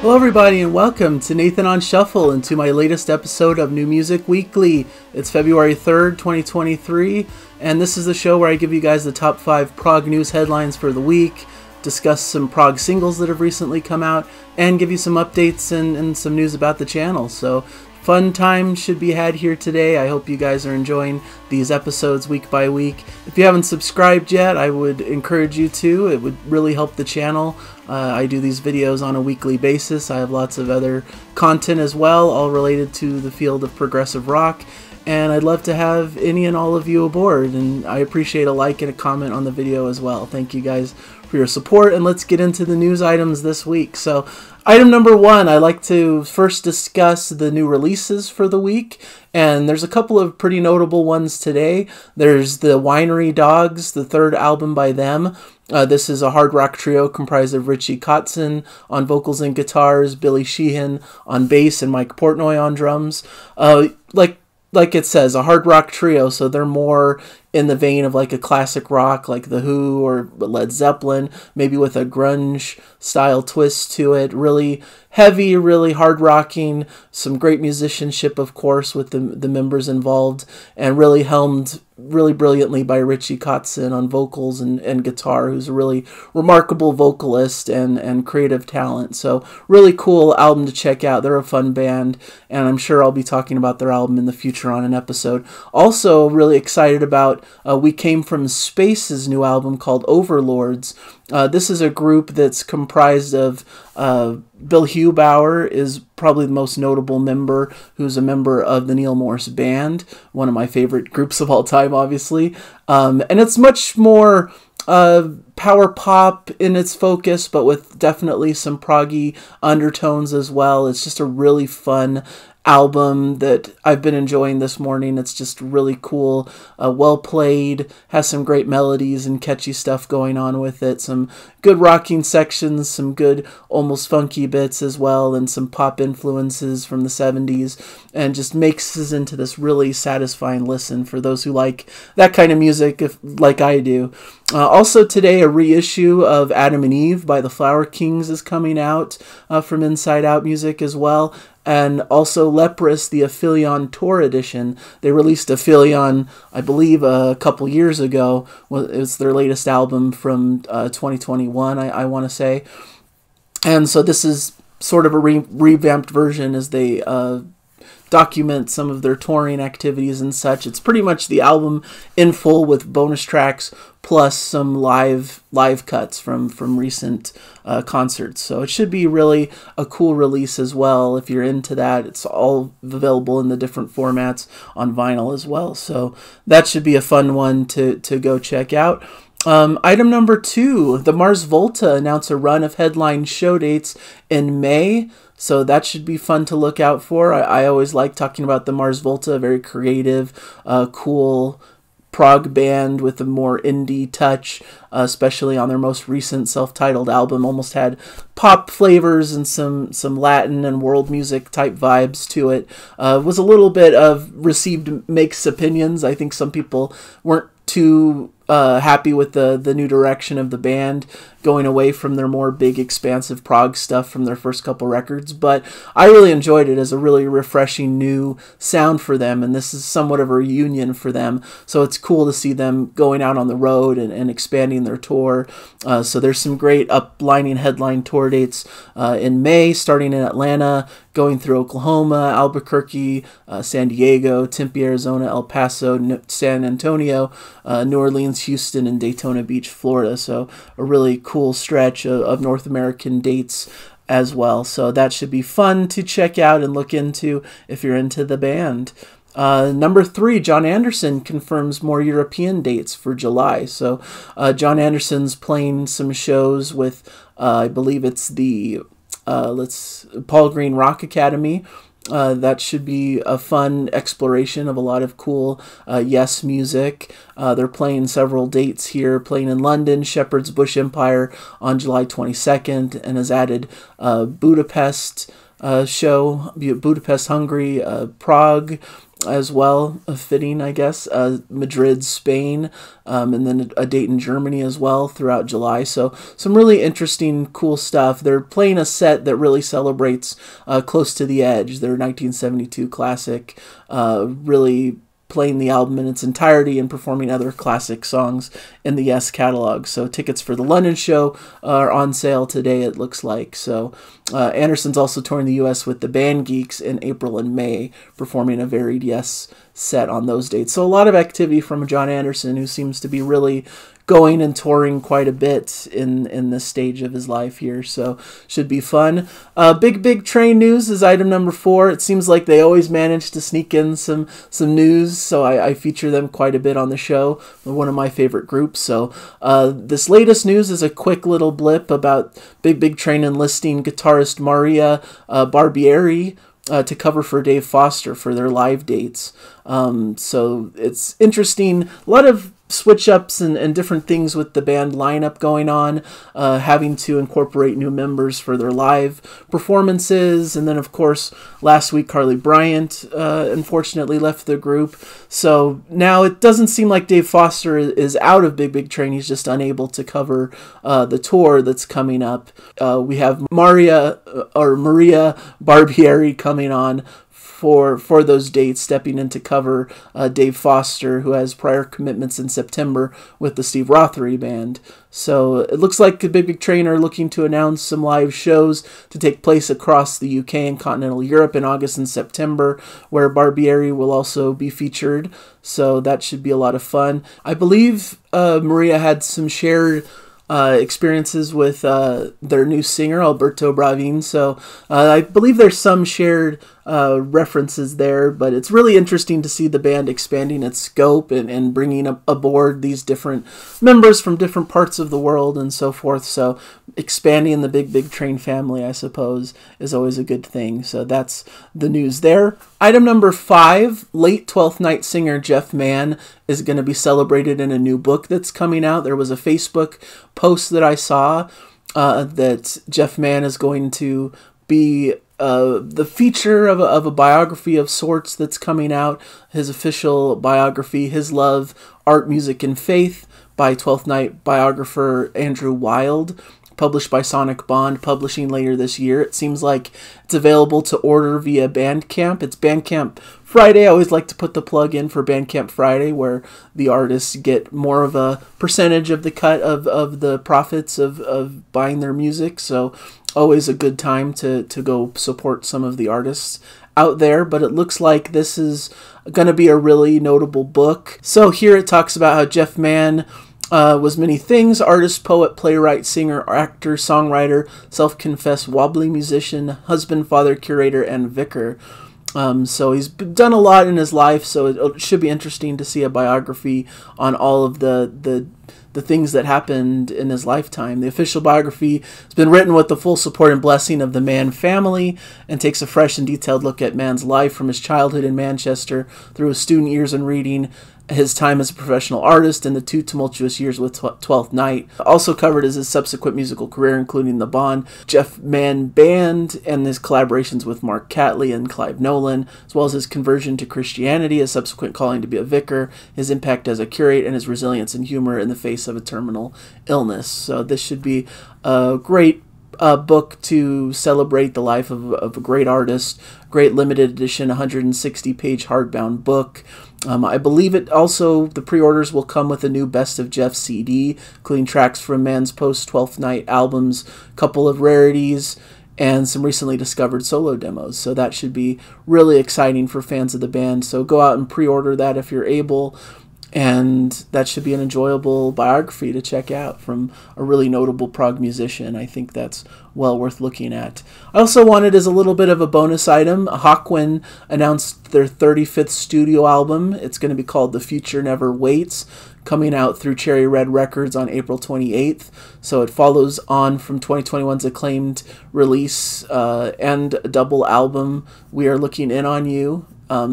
Hello everybody and welcome to Nathan on Shuffle and to my latest episode of New Music Weekly. It's February 3rd, 2023, and this is the show where I give you guys the top 5 prog news headlines for the week, discuss some prog singles that have recently come out, and give you some updates and some news about the channel. So fun time should be had here today. I hope you guys are enjoying these episodes week by week. If you haven't subscribed yet, I would encourage you to. It would really help the channel. I do these videos on a weekly basis. I have lots of other content as well, all related to the field of progressive rock. And I'd love to have any and all of you aboard. And I appreciate a like and a comment on the video as well. Thank you guys for your support. And let's get into the news items this week. So item number 1, I like to first discuss the new releases for the week. And there's a couple of pretty notable ones today. There's the Winery Dogs, the 3rd album by them. This is a hard rock trio comprised of Richie Kotzen on vocals and guitars, Billy Sheehan on bass, and Mike Portnoy on drums. Like it says, a hard rock trio, so they're more in the vein of like a classic rock like The Who or Led Zeppelin, maybe with a grunge style twist to it. Really heavy, really hard rocking, some great musicianship, of course, with the members involved, and really helmed really brilliantly by Richie Kotzen on vocals and guitar, who's a really remarkable vocalist and creative talent. So really cool album to check out. They're a fun band, and I'm sure I'll be talking about their album in the future on an episode. Also really excited about We Came From Space's new album called Overlords. This is a group that's comprised of Bill Hubauer is probably the most notable member, who's a member of the Neil Morris Band, one of my favorite groups of all time, obviously. And it's much more power pop in its focus, but with definitely some proggy undertones as well. It's just a really fun album that I've been enjoying this morning. It's just really cool, well played, has some great melodies and catchy stuff going on with it, some good rocking sections, some good almost funky bits as well, and some pop influences from the 70s, and just mixes into this really satisfying listen for those who like that kind of music, like I do. Also today, a reissue of Adam and Eve by the Flower Kings is coming out from Inside Out Music as well. And also Leprous, the Aphelion Tour Edition. They released Aphelion, I believe, a couple years ago. It was their latest album from 2021, I want to say. And so this is sort of a revamped version as they document some of their touring activities and such. It's pretty much the album in full with bonus tracks plus some live cuts from recent concerts. So it should be really a cool release as well if you're into that. It's all available in the different formats on vinyl as well. So that should be a fun one to go check out. Item number 2, the Mars Volta announced a run of headline show dates in May. So that should be fun to look out for. I always like talking about the Mars Volta, very creative, cool prog band with a more indie touch, especially on their most recent self-titled album. Almost had pop flavors and some Latin and world music type vibes to it. Was a little bit of received mixed opinions. I think some people weren't too happy with the new direction of the band, going away from their more big, expansive prog stuff from their first couple records. But I really enjoyed it as a really refreshing new sound for them, and this is somewhat of a reunion for them. So it's cool to see them going out on the road and expanding their tour. So there's some great uplining headline tour dates in May, starting in Atlanta, going through Oklahoma, Albuquerque, San Diego, Tempe, Arizona, El Paso, San Antonio, New Orleans, Houston, and Daytona Beach, Florida. So a really cool stretch of North American dates as well. So that should be fun to check out and look into if you're into the band. Number 3, John Anderson confirms more European dates for July. So John Anderson's playing some shows with, I believe it's the Paul Green Rock Academy. That should be a fun exploration of a lot of cool Yes music. They're playing several dates here, playing in London, Shepherd's Bush Empire on July 22nd, and has added Budapest show, Budapest, Hungary, Prague, as well, fitting, I guess. Madrid, Spain, and then a date in Germany as well throughout July. So some really interesting, cool stuff. They're playing a set that really celebrates Close to the Edge, their 1972 classic, really playing the album in its entirety and performing other classic songs in the Yes catalog. So tickets for the London show are on sale today, it looks like. So Anderson's also touring the U.S. with the Band Geeks in April and May, performing a varied Yes set on those dates. So a lot of activity from John Anderson, who seems to be really going and touring quite a bit in this stage of his life here, so should be fun. Big train news is item number 4. It seems like they always manage to sneak in some news, so I feature them quite a bit on the show. They're one of my favorite groups. So this latest news is a quick little blip about Big Train enlisting guitarist Maria Barbieri to cover for Dave Foster for their live dates. So it's interesting. A lot of switch-ups and different things with the band lineup going on, having to incorporate new members for their live performances. And then, of course, last week, Carly Bryant unfortunately left the group. So now it doesn't seem like Dave Foster is out of Big Train. He's just unable to cover the tour that's coming up. We have Maria Barbieri coming on for those dates, stepping in to cover Dave Foster, who has prior commitments in September with the Steve Rothery Band. So it looks like the Big Train are looking to announce some live shows to take place across the UK and continental Europe in August and September, where Barbieri will also be featured. So that should be a lot of fun. I believe Maria had some shared experiences with their new singer, Alberto Bravin. So I believe there's some shared references there, but it's really interesting to see the band expanding its scope and bringing aboard these different members from different parts of the world and so forth. So expanding the Big Train family, I suppose, is always a good thing. So that's the news there. Item number 5, late 12th Night singer Geoff Mann is going to be celebrated in a new book that's coming out. There was a Facebook post that I saw that Geoff Mann is going to be the feature of a biography of sorts that's coming out, his official biography, His Love, Art, Music, and Faith, by 12th Night biographer Andrew Wild, published by Sonic Bond Publishing later this year. It seems like it's available to order via Bandcamp. It's Bandcamp Friday. I always like to put the plug in for Bandcamp Friday, where the artists get more of a percentage of the cut of the profits of buying their music. So always a good time to go support some of the artists out there. But it looks like this is going to be a really notable book. So here it talks about how Geoff Mann was many things: artist, poet, playwright, singer, actor, songwriter, self-confessed wobbly musician, husband, father, curator, and vicar. So he's done a lot in his life, so it should be interesting to see a biography on all of the things that happened in his lifetime. The official biography has been written with the full support and blessing of the Mann family and takes a fresh and detailed look at Mann's life from his childhood in Manchester through his student years in reading, his time as a professional artist, and the 2 tumultuous years with 12th Night. Also covered is his subsequent musical career, including the Bond Geoff Mann Band and his collaborations with Mark Catley and Clive Nolan, as well as his conversion to Christianity, his subsequent calling to be a vicar, his impact as a curate, and his resilience and humor in the face of a terminal illness. So this should be a great book to celebrate the life of a great artist. Great limited edition 160-page hardbound book. I believe it also, the pre-orders will come with a new Best of Geoff CD, including tracks from Mann's post-12th Night albums, a couple of rarities, and some recently discovered solo demos. So that should be really exciting for fans of the band. So go out and pre-order that if you're able. And that should be an enjoyable biography to check out from a really notable prog musician. I think that's well worth looking at. I also wanted, as a little bit of a bonus item, Hawkwind announced their 35th studio album. It's going to be called The Future Never Waits, coming out through Cherry Red Records on April 28th. So it follows on from 2021's acclaimed release and a double album, We Are Looking In On You.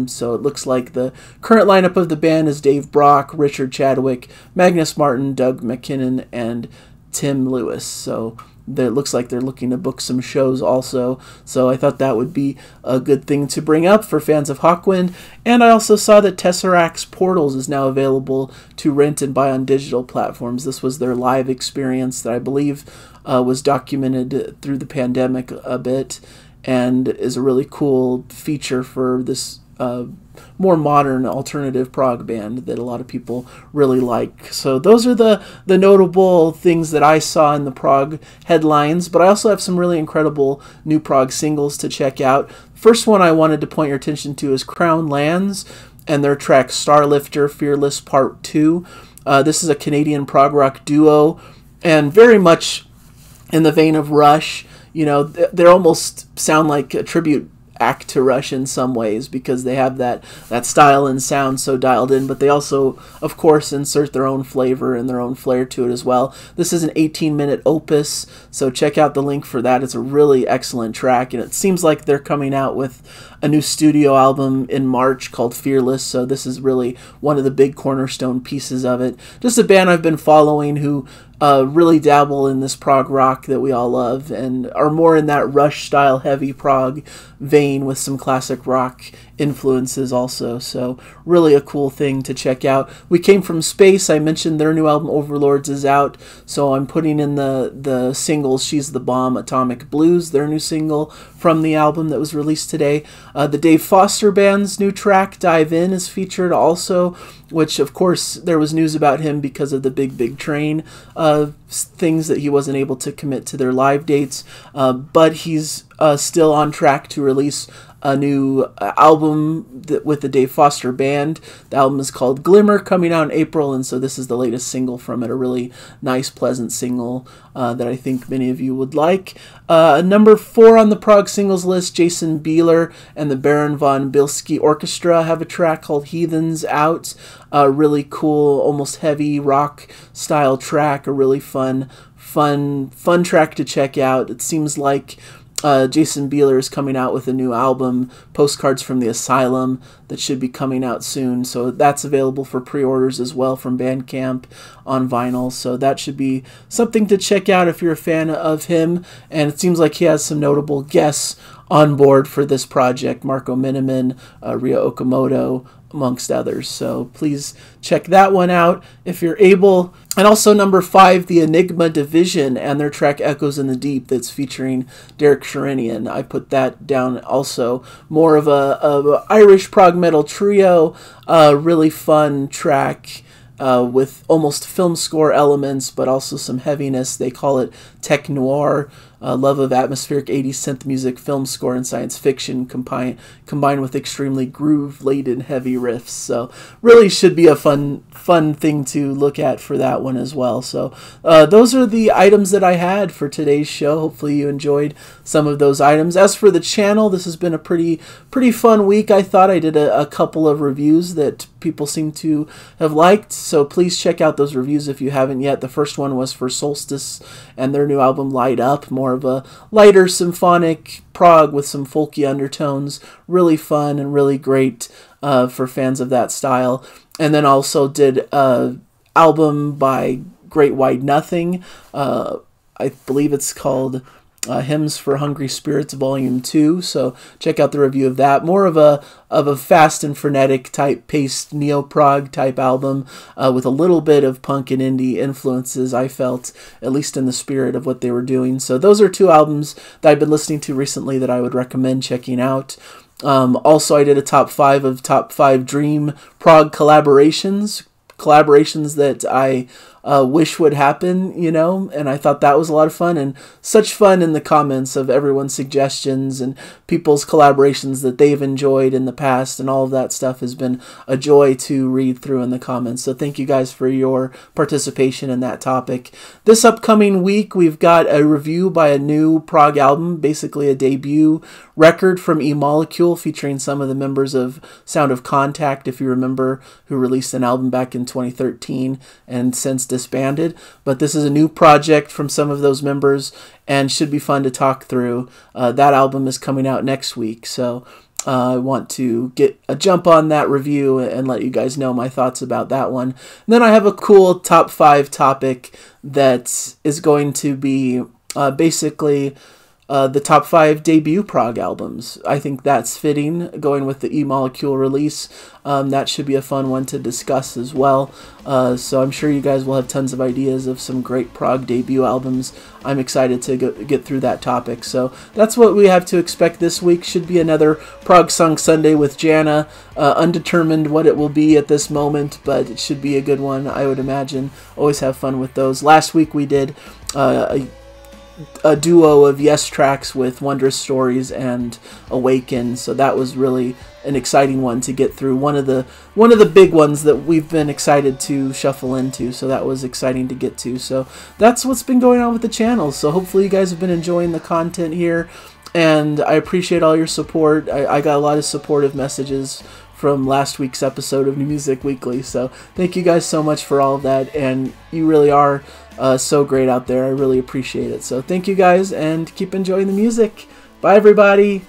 So it looks like the current lineup of the band is Dave Brock, Richard Chadwick, Magnus Martin, Doug McKinnon, and Tim Lewis. So It looks like they're looking to book some shows also, so I thought that would be a good thing to bring up for fans of Hawkwind. And I also saw that TesseracT's Portals is now available to rent and buy on digital platforms. This was their live experience that I believe was documented through the pandemic a bit, and is a really cool feature for this more modern alternative prog band that a lot of people really like. So those are the notable things that I saw in the prog headlines, but I also have some really incredible new prog singles to check out. First one I wanted to point your attention to is Crown Lands and their track Starlifter Fearless Part 2. This is a Canadian prog rock duo, and very much in the vein of Rush. You know, they almost sound like a tribute act to Rush in some ways, because they have that style and sound so dialed in, but they also, of course, insert their own flavor and their own flair to it as well. This is an 18-minute opus, so check out the link for that. It's a really excellent track, and it seems like they're coming out with a new studio album in March called Fearless, so this is really one of the big cornerstone pieces of it. Just a band I've been following who really dabble in this prog rock that we all love, and are more in that Rush style heavy prog vein with some classic rock influences also. So really a cool thing to check out. We Came From Space, I mentioned their new album Overlords is out, so I'm putting in the singles She's the Bomb, Atomic Blues, their new single from the album that was released today. The Dave Foster Band's new track Dive In is featured also, which of course there was news about him because of the Big Train things that he wasn't able to commit to their live dates, but he's still on track to release a new album with the Dave Foster Band. The album is called Glimmer, coming out in April, and so this is the latest single from it, a really nice, pleasant single that I think many of you would like. Number 4 on the prog singles list, Jason Bieler and the Baron von Bilski Orchestra have a track called Heathens out. A really cool, almost heavy rock style track, a really fun track to check out. It seems like Jason Bieler is coming out with a new album, Postcards from the Asylum, that should be coming out soon. So that's available for pre-orders as well from Bandcamp on vinyl. So that should be something to check out if you're a fan of him. And it seems like he has some notable guests on board for this project, Marco Miniman, Ria Okamoto, amongst others. So please check that one out if you're able. And also number 5, the Enigma Division and their track Echoes in the Deep, that's featuring Derek Sherinian. I put that down also. More of a Irish prog metal trio, really fun track with almost film score elements, but also some heaviness. They call it tech noir. Love of atmospheric 80s synth music, film score, and science fiction combined with extremely groove-laden heavy riffs. So really should be a fun thing to look at for that one as well. So those are the items that I had for today's show. Hopefully you enjoyed some of those items. As for the channel, this has been a pretty fun week. I thought I did a couple of reviews that people seem to have liked, so please check out those reviews if you haven't yet. The first one was for Solstice and their new album Light Up, more of a lighter symphonic prog with some folky undertones. Really fun and really great for fans of that style. And then also did an album by Great White Nothing. I believe it's called Hymns for Hungry Spirits Volume 2, so check out the review of that. More of a fast and frenetic type paced neo-prog type album with a little bit of punk and indie influences, I felt, at least in the spirit of what they were doing. So those are 2 albums that I've been listening to recently that I would recommend checking out. Also, I did a top 5 of top 5 dream prog collaborations that I wish would happen, you know, and I thought that was a lot of fun, and such fun in the comments of everyone's suggestions and people's collaborations that they've enjoyed in the past, and all of that stuff has been a joy to read through in the comments. So thank you guys for your participation in that topic. This upcoming week, we've got a review by a new prog album, basically a debut record from E-Molecule, featuring some of the members of Sound of Contact, if you remember, who released an album back in 2013 and since disbanded. But this is a new project from some of those members and should be fun to talk through. That album is coming out next week, so I want to get a jump on that review and let you guys know my thoughts about that one. And then I have a cool top 5 topic that is going to be basically the top 5 debut prog albums. I think that's fitting, going with the E-Molecule release. That should be a fun one to discuss as well. So I'm sure you guys will have tons of ideas of some great prog debut albums. I'm excited to get through that topic. So that's what we have to expect this week. Should be another Prog Song Sunday with Jana. Undetermined what it will be at this moment, but it should be a good one, I would imagine. Always have fun with those. Last week we did a duo of Yes tracks with Wondrous Stories and Awaken, so that was really an exciting one to get through. One of the big ones that we've been excited to shuffle into, so that was exciting to get to. So that's what's been going on with the channel. So hopefully you guys have been enjoying the content here, and I appreciate all your support. I got a lot of supportive messages from last week's episode of New Music Weekly, so thank you guys so much for all of that, and you really are so great out there. I really appreciate it. So thank you guys, and keep enjoying the music. Bye everybody.